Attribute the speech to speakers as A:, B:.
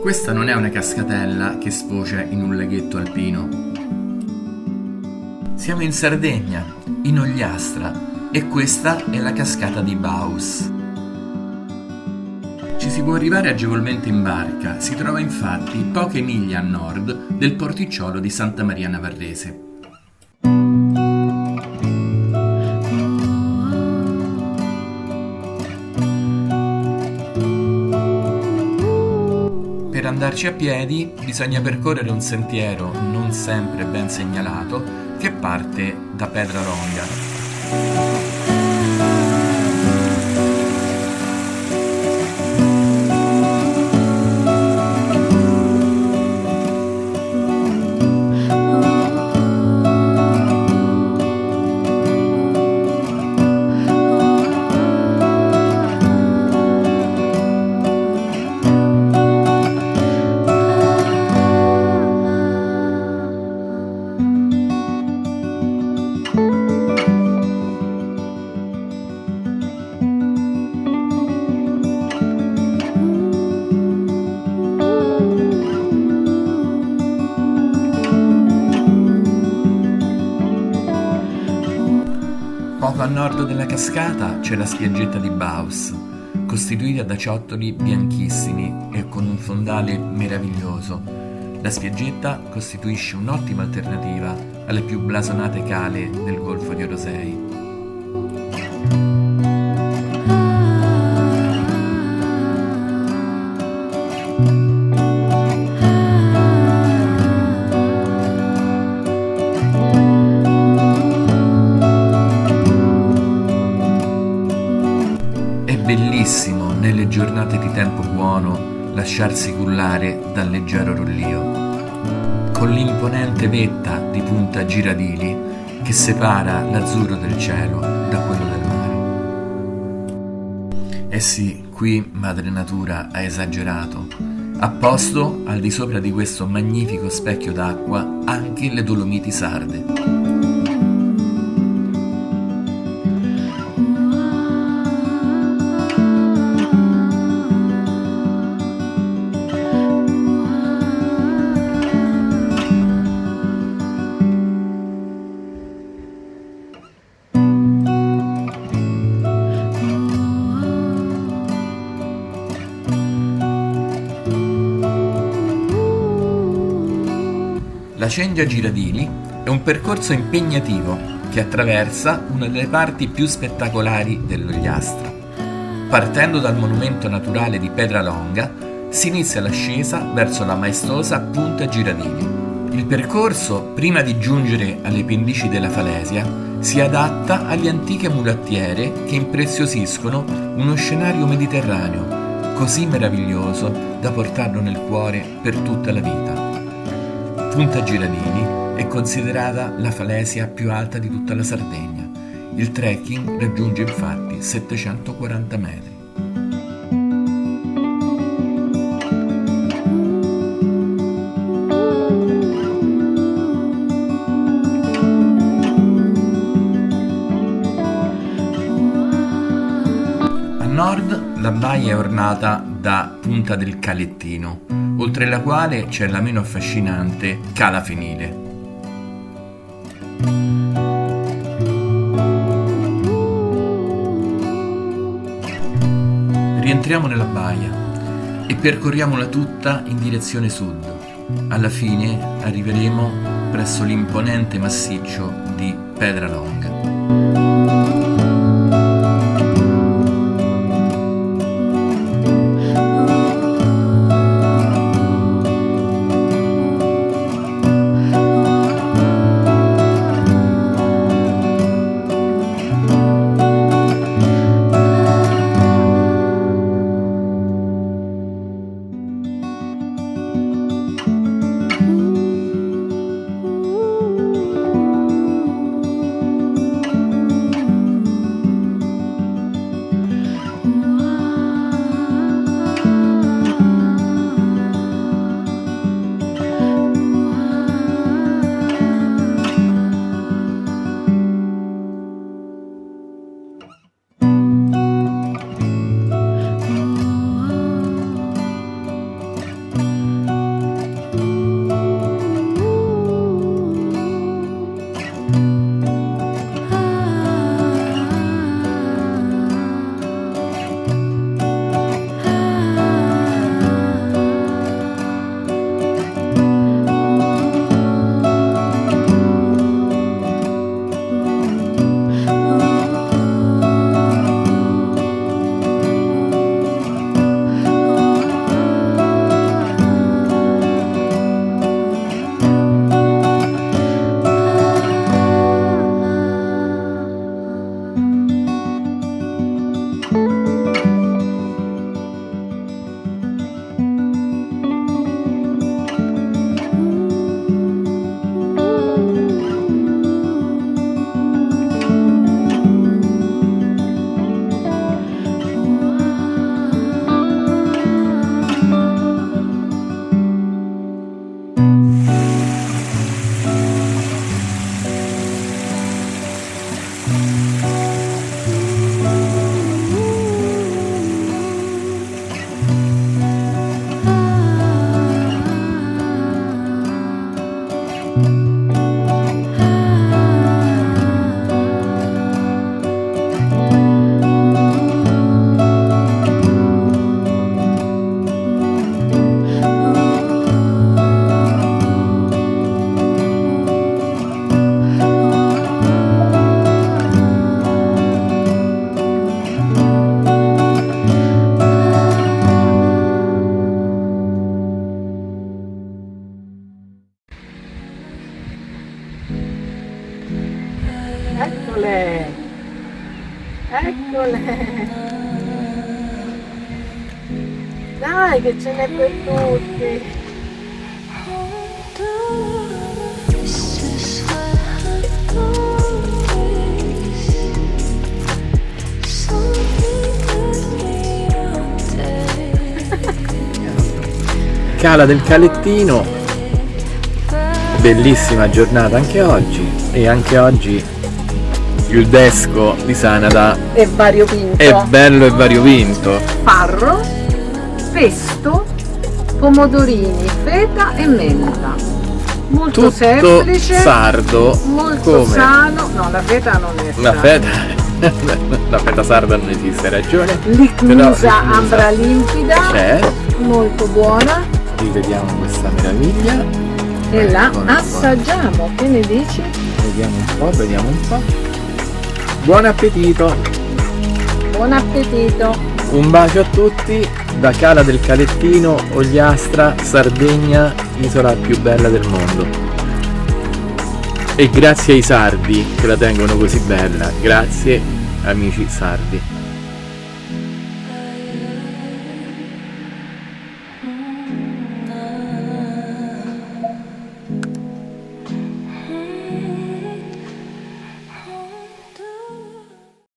A: Questa non è una cascatella che sfocia in un laghetto alpino. Siamo in Sardegna, in Ogliastra, e questa è la cascata di Baus. Ci si può arrivare agevolmente in barca, si trova infatti poche miglia a nord del porticciolo di Santa Maria Navarrese. Per andarci a piedi bisogna percorrere un sentiero non sempre ben segnalato che parte da Pedralonga. Poco a nord della cascata c'è la spiaggetta di Baus, costituita da ciottoli bianchissimi e con un fondale meraviglioso. La spiaggetta costituisce un'ottima alternativa alle più blasonate cale del Golfo di Orosei. È bellissimo nelle giornate di tempo buono lasciarsi cullare dal leggero rollio, con l'imponente vetta di Punta Giradili che separa l'azzurro del cielo da quello del mare. Eh sì, qui Madre Natura ha esagerato. Ha posto al di sopra di questo magnifico specchio d'acqua anche le Dolomiti sarde. La Cengia Giradili è un percorso impegnativo che attraversa una delle parti più spettacolari dell'Ogliastra. Partendo dal monumento naturale di Pedralonga, si inizia l'ascesa verso la maestosa Punta Giradili. Il percorso, prima di giungere alle pendici della Falesia, si adatta alle antiche mulattiere che impreziosiscono uno scenario mediterraneo così meraviglioso da portarlo nel cuore per tutta la vita. Punta Giradili è considerata la falesia più alta di tutta la Sardegna. Il trekking raggiunge infatti 740 metri. A nord la baia è ornata da Punta del Calettino, oltre la quale c'è la meno affascinante Cala Fenile. Rientriamo nella baia e percorriamola tutta in direzione sud. Alla fine arriveremo presso l'imponente massiccio di Pedralonga.
B: Eccole! Eccole! Dai che ce n'è per tutti!
C: Cala del Calettino, bellissima giornata anche oggi, e anche oggi il desco di Sanada
B: E variopinto.
C: è bello e variopinto.
B: Farro, pesto, pomodorini, feta e menta. Molto
C: Tutto
B: semplice,
C: sardo,
B: molto
C: come
B: sano. No, la feta non è
C: la
B: sana.
C: feta. La feta sarda non esiste, hai ragione.
B: Licmusa ambra limpida,
C: C'è,
B: molto buona.
C: rivediamo questa meraviglia.
B: E la
C: Eccola qua.
B: assaggiamo, che ne dici?
C: Vediamo un po'. Buon appetito!
B: Buon appetito!
C: Un bacio a tutti da Cala del Calettino, Ogliastra, Sardegna, isola più bella del mondo. E grazie ai sardi che la tengono così bella. Grazie amici sardi.